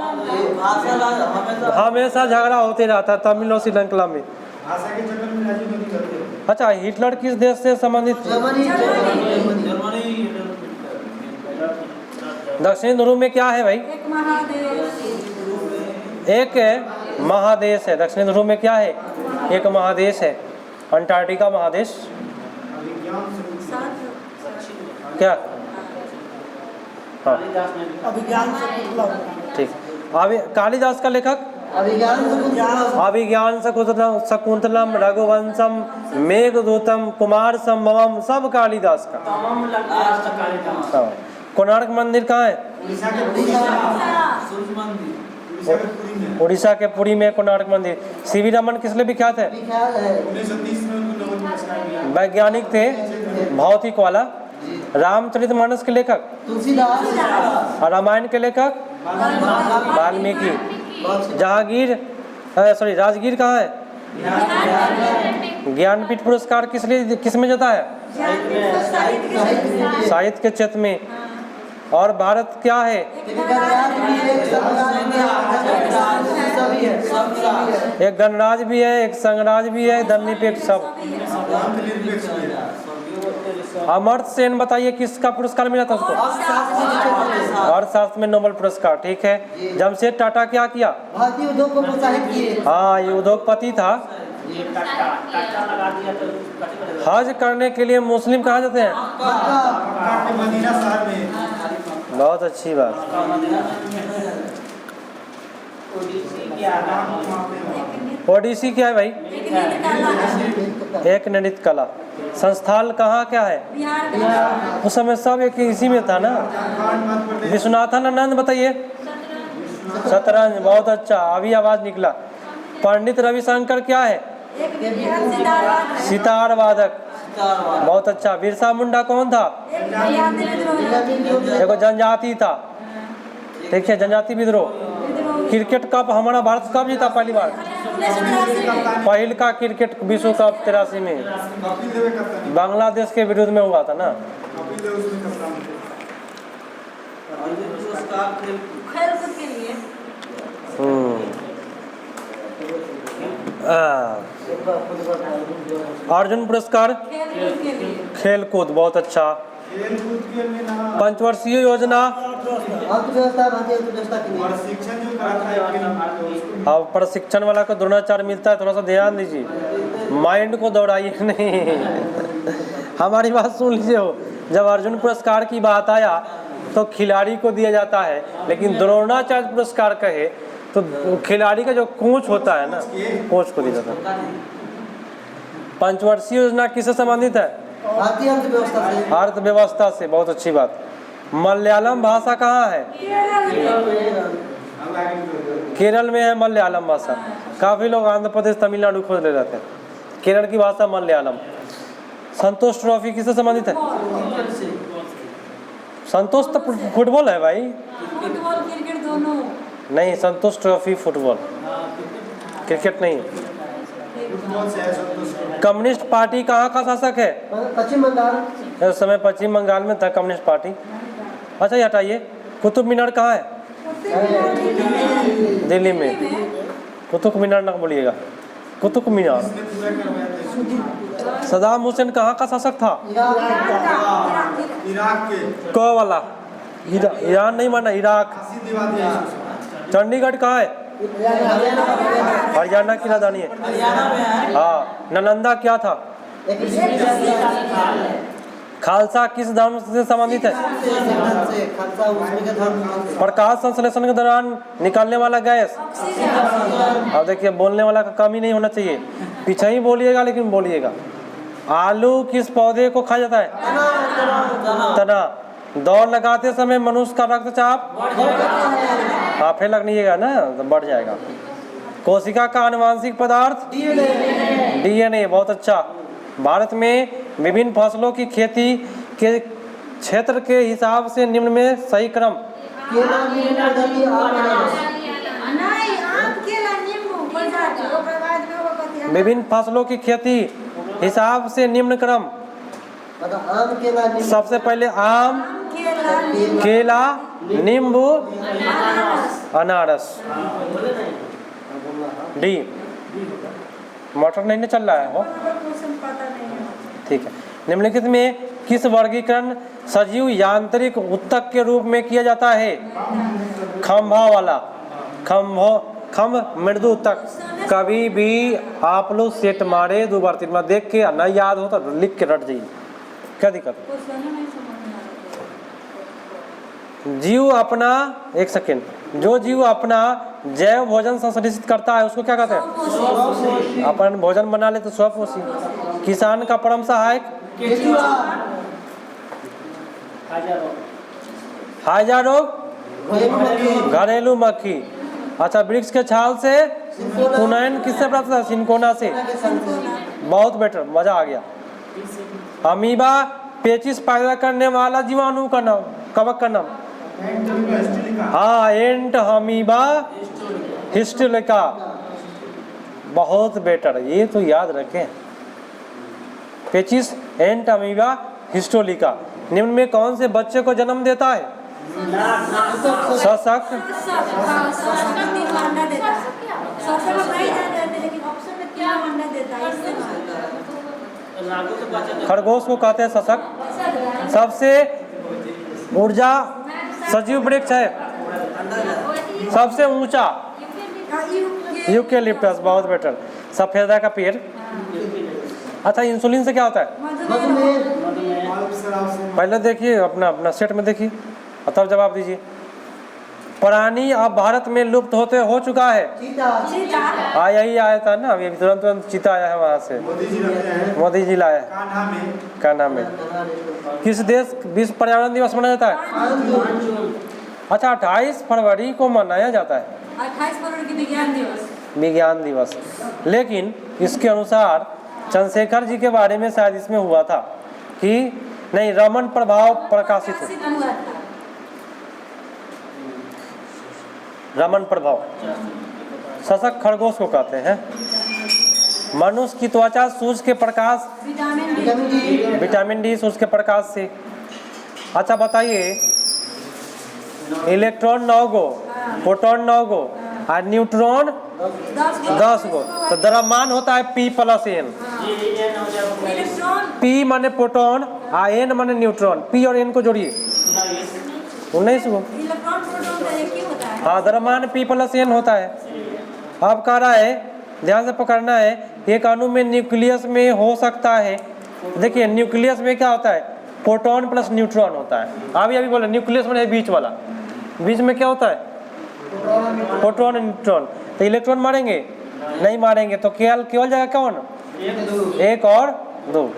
हमेशा झगड़ा होते रहता है तमिल और श्रीलंका में। अच्छा, हिटलर किस देश से संबंधित? दक्षिण ध्रुव में क्या है भाई? एक महादेश है। दक्षिण ध्रुव में क्या है? एक महादेश है, अंटार्कटिका महादेश। क्या? हाँ अभिज्ञान शकुंतला। ठीक। अभी कालिदास का लेखक अभिज्ञान शकुंतलम रघुवंशम मेघदूतम कुमार संभवम सब कालिदास का। हाँ। कोणार्क मंदिर कहाँ है? उड़ीसा के पुरी में। उड़ीसा के पुरी में कोणार्क मंदिर। सीवी रमन किस लिए विख्यात है? 1930 में उनको नोबेल पुरस्कार मिला। वैज्ञानिक थे, भौतिक वाला। रामचरितमानस के लेखक तुलसीदास। और रामायण के लेखक वाल्मीकि। जहांगीर राजगीर कहाँ है? ज्ञानपीठ पुरस्कार किस में जाता है? साहित्य के क्षेत्र में। और भारत क्या है? एक गणराज्य भी है, एक संघराज्य भी है, धर्मनिरपेक्ष सब। अमर्त्य सेन बताइए किसका पुरस्कार मिला था उसको? अर्थशास्त्र में नोबेल पुरस्कार। ठीक है। जमशेद टाटा क्या किया? भारतीय उद्योग को प्रोत्साहित किए। हाँ, ये उद्योगपति था। हज करने के लिए मुस्लिम कहाँ जाते हैं? मदीना शहर में। बहुत अच्छी बात। ओडिसी क्या है भाई? एक नृत्य कला। संस्थान कहाँ क्या है? उस समय सब एक इसी में था ना। विश्वनाथन आनंद बताइए। शतरंज। बहुत अच्छा, अभी आवाज निकला। पंडित रविशंकर क्या है? सितार वादक। बहुत अच्छा। बिरसा मुंडा कौन था? देखो जनजाति था। ठीक है, जनजाति विद्रोह। क्रिकेट कप हमारा भारत कब जीता पहली बार? पहल का क्रिकेट विश्व कप 83 में बांग्लादेश के विरुद्ध में हुआ था ना। अर्जुन पुरस्कार खेल कूद। बहुत अच्छा। पंचवर्षीय योजना। अब प्रशिक्षण वाला को द्रोणाचार्य मिलता है, थोड़ा सा ध्यान दीजिए, माइंड को दौड़ाइए नहीं। हमारी बात सुन लीजिए। हो जब अर्जुन पुरस्कार की बात आया तो खिलाड़ी को दिया जाता है, लेकिन द्रोणाचार्य पुरस्कार कहे तो खिलाड़ी का जो कोच होता है ना, कोच को दिया जाता है। पंचवर्षीय योजना किससे संबंधित है? भारतीय अर्थव्यवस्था से। अर्थव्यवस्था से। बहुत अच्छी बात। मलयालम भाषा कहाँ है? केरल में है मलयालम भाषा। काफी लोग आंध्र प्रदेश तमिलनाडु खोज ले जाते हैं। केरल की भाषा मलयालम। संतोष ट्रॉफी किससे संबंधित है? संतोष तो फुटबॉल है भाई। फुटबॉल क्रिकेट दोनों। नहीं, संतोष ट्रॉफी फुटबॉल, क्रिकेट नहीं। कम्युनिस्ट पार्टी कहाँ का शासक है? पश्चिम बंगाल। उस समय पश्चिम बंगाल में था कम्युनिस्ट पार्टी। अच्छा, ये हटाइए। कुतुब मीनार कहाँ है? दिल्ली में। कुतुब मीनार ना बोलिएगा, कुतुब मीनार। सदाम हुसैन कहाँ का शासक था? इराक के। क वाला। ईरान नहीं माना, इराक। चंडीगढ़ कहाँ है? हरियाणा की राजधानी है। हाँ। नालंदा क्या था? खालसा किस धर्म से संबंधित है? प्रकाश संश्लेषण के दौरान निकलने वाला गैस। अब देखिए, बोलने वाला का कमी नहीं होना चाहिए, पीछे ही बोलिएगा लेकिन बोलिएगा। आलू किस पौधे को खाया जाता है? तना। दौड़ लगाते समय मनुष्य का रक्तचाप हाफे लगनिएगा ना तो बढ़ जाएगा। कोशिका का आनुवांशिक पदार्थ डीएनए। बहुत अच्छा। भारत में विभिन्न फसलों की खेती के क्षेत्र के हिसाब से निम्न में सही क्रम। विभिन्न फसलों की खेती हिसाब से निम्न क्रम। सबसे पहले आम, केला, नींबू, अनारस। डी। मोटर नहीं ना चल रहा है वो। ठीक है। निम्नलिखित में किस वर्गीकरण सजीव यांत्रिक ऊतक के रूप में किया जाता है? खंभा वाला। खम्भ मृदु ऊतक। कभी भी आप लोग सेट मारे 2 बार 3 बार देख के ना याद हो तो लिख के रट जाइए, क्या दिक्कत? जीव अपना, एक सेकेंड, जो जीव अपना जैव भोजन संश्लेषित करता है उसको क्या कहते हैं? अपन भोजन बना ले तो स्वपोषी। किसान का परम सहायक हाइजा रोग घरेलू मक्खी। अच्छा, वृक्ष के छाल से कुनैन किससे प्राप्त होता है? सिनकोना से। बहुत बेटर, मजा आ गया। अमीबा पेचिस पैदा करने वाला जीवाणु का नाम, कवक का नाम? हाँ, एंट अमीबा हिस्टोलिका। बहुत बेटर, ये तो याद रखें। पेचिस एंट अमीबा हिस्टोलिका। निम्न में कौन से बच्चे को जन्म देता है? सशक। खरगोश को कहते हैं सशक। सबसे ऊर्जा सजीव वृक्ष है, सबसे ऊंचा यूकेलिप्टस। बहुत बेटर। सफेदा का पेड़। अच्छा, इंसुलिन से क्या होता है? पहले देखिए अपना सेट में देखिए और तब जवाब दीजिए। प्राणी अब भारत में लुप्त होते हो चुका है। यही आया था ना अभी, तुरंत चीता आया है वहाँ से, मोदी जी लाया है कान्हा में। किस देश विश्व पर्यावरण दिवस मनाया जाता है? अच्छा, 28 फरवरी को मनाया जाता है 28 फरवरी विज्ञान दिवस। विज्ञान दिवस। लेकिन इसके अनुसार चंद्रशेखर जी के बारे में शायद इसमें हुआ था कि नहीं, रमन प्रभाव प्रकाशित है। रमन प्रभाव। सशक खरगोश को कहते हैं। मनुष्य की त्वचा सूर्य के प्रकाश, विटामिन डी सूर्य के प्रकाश से। अच्छा बताइए, इलेक्ट्रॉन 9 गो, प्रोटॉन 9 गो और न्यूट्रॉन 10 गो, तो द्रव्यमान होता है P+N। P माने प्रोटॉन और N माने न्यूट्रॉन। P और N को जोड़िए, 19 गो। हाँ, द्रव्यमान P+N होता है। अब कह रहा है, ध्यान से पकड़ना है, एक अणु में न्यूक्लियस में हो सकता है। देखिए न्यूक्लियस में क्या होता है? प्रोटॉन प्लस न्यूट्रॉन होता है। अभी बोले न्यूक्लियस में बीच वाला, बीच में क्या होता है? प्रोटॉन और न्यूट्रॉन। तो इलेक्ट्रॉन मारेंगे? नहीं मारेंगे, तो केवल जाएगा कौन? 1 और 2।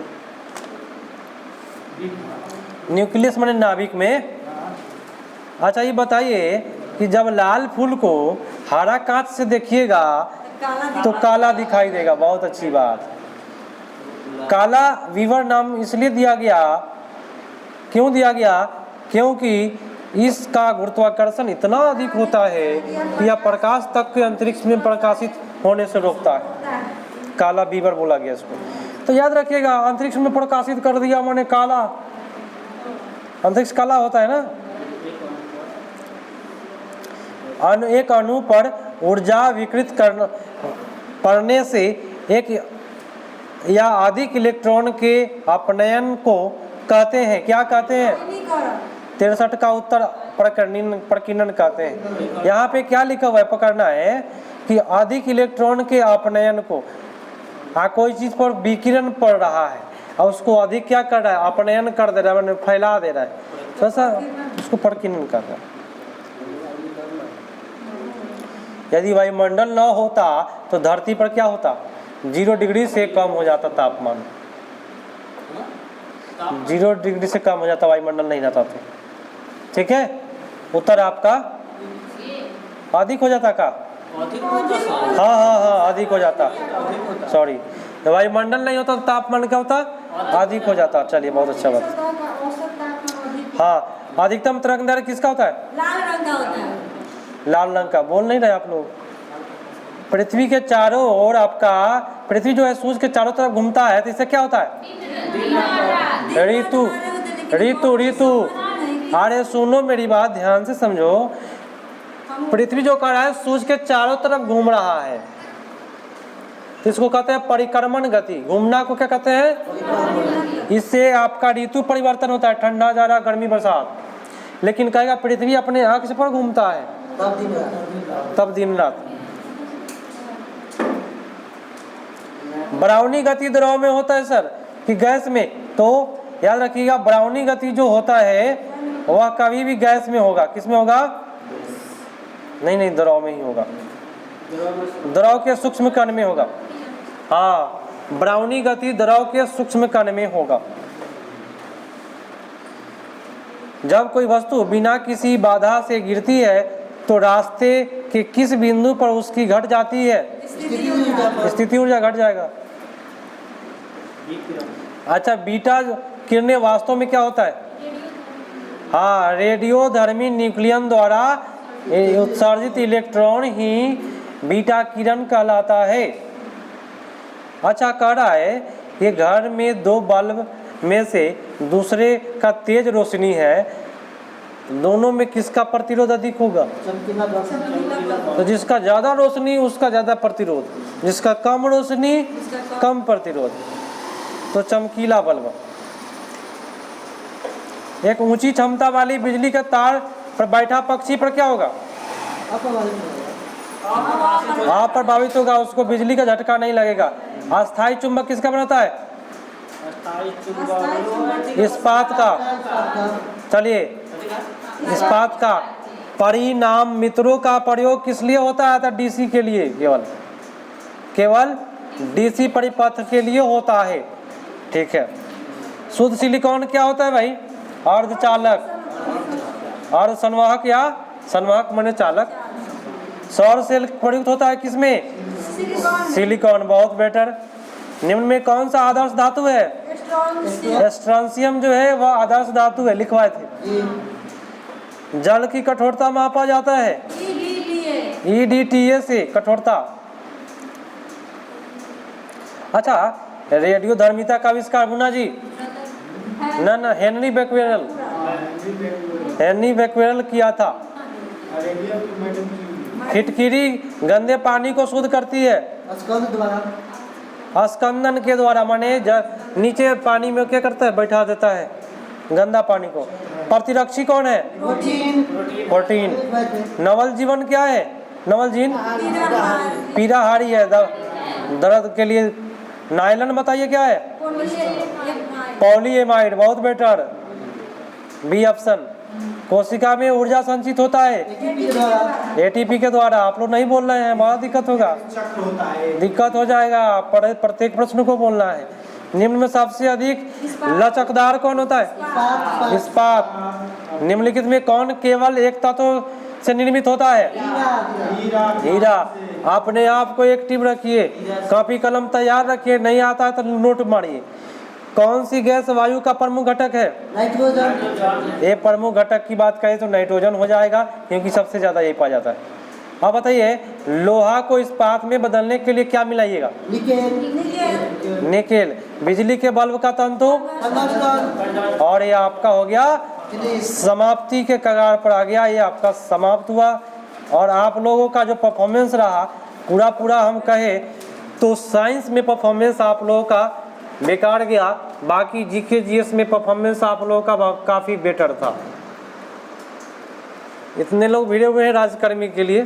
न्यूक्लियस माने नाभिक में। अच्छा, ये बताइए कि जब लाल फूल को हरा कांच से देखिएगा तो काला दिखाई देगा। बहुत अच्छी बात। काला वीवर नाम इसलिए दिया गया, क्यों दिया गया? क्योंकि इसका गुरुत्वाकर्षण इतना अधिक होता है कि यह प्रकाश तक के अंतरिक्ष में प्रकाशित होने से रोकता है। काला वीवर बोला गया इसको। तो याद रखिएगा, अंतरिक्ष में प्रकाशित कर दिया माने काला। अंतरिक्ष काला होता है ना। एक अणु पर ऊर्जा विकृत करने से एक या अधिक इलेक्ट्रॉन के अपनयन को कहते हैं, क्या कहते हैं? 63 का उत्तर प्रकीर्णन कहते हैं। यहाँ पे क्या लिखा हुआ है, पकड़ना है कि अधिक इलेक्ट्रॉन के अपनयन को। कोई चीज पर विकिरण पड़ रहा है और उसको अधिक क्या कर रहा है? अपनयन कर दे रहा है, फैला दे रहा है, तो ऐसा उसको प्रकीर्णन कर रहा है। यदि वायुमंडल न होता तो धरती पर क्या होता? 0 डिग्री से कम हो जाता तापमान। 0 डिग्री से कम हो जाता, वायुमंडल नहीं रहता तो। ठीक है, उत्तर आपका अधिक हो जाता का? हाँ, अधिक हो जाता। सॉरी, वायुमंडल नहीं होता तो तापमान क्या होता? अधिक हो जाता। चलिए, बहुत अच्छा बात। हाँ, अधिकतम तरंग दैर्घ्य किसका होता है? लाल रंग का होता है। लाल रंग का। बोल नहीं रहे आप लोग। पृथ्वी के चारों ओर आपका, पृथ्वी जो है सूर्य के चारों तरफ घूमता है, तो इससे क्या होता है? ऋतु। अरे सुनो मेरी बात, ध्यान से समझो। पृथ्वी जो कर रहा है सूर्य के चारों तरफ घूम रहा है, तो इसको कहते हैं परिक्रमण गति। घूमना को क्या कहते हैं? इससे आपका ऋतु परिवर्तन होता है, ठंडा जाड़ा गर्मी बरसात। लेकिन कहेगा पृथ्वी अपने अक्ष पर घूमता है, तब दिन रात। ब्राउनी गति द्रव में होता है सर कि गैस में? तो याद रखिएगा, ब्राउनी गति जो होता है वह कभी भी गैस में होगा। किस में होगा? नहीं, द्रव में ही होगा। द्रव के सूक्ष्म कण में होगा। हाँ, ब्राउनी गति द्रव के सूक्ष्म कण में होगा। जब कोई वस्तु बिना किसी बाधा से गिरती है तो रास्ते के किस बिंदु पर उसकी घट जाती है? स्थिति ऊर्जा घट जाएगा। अच्छा, बीटा किरणें वास्तव में क्या होता है? हाँ, रेडियोधर्मी न्यूक्लियन द्वारा उत्सर्जित इलेक्ट्रॉन ही बीटा किरण कहलाता है। अच्छा, कह रहा है कि घर में दो बल्ब में से दूसरे का तेज रोशनी है, दोनों में किसका प्रतिरोध अधिक होगा? चमकीला बल्ब। तो जिसका ज्यादा रोशनी उसका ज्यादा प्रतिरोध, जिसका कम रोशनी कम प्रतिरोध। तो चमकीला बल्ब। एक ऊंची क्षमता वाली बिजली के तार पर बैठा पक्षी पर क्या होगा? आप प्रभावित होगा, उसको बिजली का झटका नहीं लगेगा। अस्थायी चुंबक किसका बनाता है? इस्पात का। चलिए, इस्पात का। परिणाम मित्रों का प्रयोग किस लिए होता है? था डीसी के लिए, केवल डीसी परिपथ के लिए होता है। ठीक है। शुद्ध सिलिकॉन क्या होता है भाई? अर्धचालक, अर्धसंवाहक या संवाहक माने चालक। सौर सेल प्रयुक्त होता है किसमें? सिलिकॉन। बहुत बेटर। निम्न में कौन सा आदर्श धातु है? स्ट्रोंशियम जो है वह आदर्श धातु है, लिखवाए थे। जल की कठोरता मापा जाता है EDTA से, कठोरता। अच्छा, रेडियोधर्मिता का आविष्कार मुन्ना जी? ना, हेनरी बैक्वेरल किया था। फिटकिरी गंदे पानी को शुद्ध करती है स्कंदन के द्वारा, माने नीचे पानी में क्या करता है? बैठा देता है गंदा पानी को। प्रतिरक्षी कौन है? प्रोटीन। नवल जीवन क्या है? नवल जीवन पीराहारी है, दर्द के लिए। नायलन बताइए क्या है? पॉलीएमाइड। बहुत बेटर, बी ऑप्शन। कोशिका में ऊर्जा संचित होता है एटीपी के द्वारा। आप लोग नहीं बोल रहे हैं, बहुत दिक्कत होगा, दिक्कत हो जाएगा। प्रत्येक प्रश्न को बोलना है। निम्न में सबसे अधिक लचकदार कौन होता है? इस्पात। निम्नलिखित में कौन केवल एक तत्व से निर्मित होता है? हीरा। अपने आप को एक्टिव रखिए, कॉपी कलम तैयार रखिए, नहीं आता है तो नोट मारिए। कौन सी गैस वायु का प्रमुख घटक है? नाइट्रोजन। ये प्रमुख घटक की बात करें तो नाइट्रोजन हो जाएगा, क्योंकि सबसे ज्यादा यही पाया जाता है। अब बताइए, लोहा को इस्पात में बदलने के लिए क्या मिलाइएगा? निकेल। बिजली के बल्ब का तंतु? और ये आपका हो गया समाप्ति के कगार पर आ गया, ये आपका समाप्त हुआ। और आप लोगों का जो परफॉर्मेंस रहा पूरा हम कहे तो साइंस में परफॉर्मेंस आप लोगों का बेकार गया, बाकी जीके जीएस में परफॉर्मेंस आप लोगों का काफ़ी बेटर था। इतने लोग भिड़े हुए हैं राजकर्मी के लिए।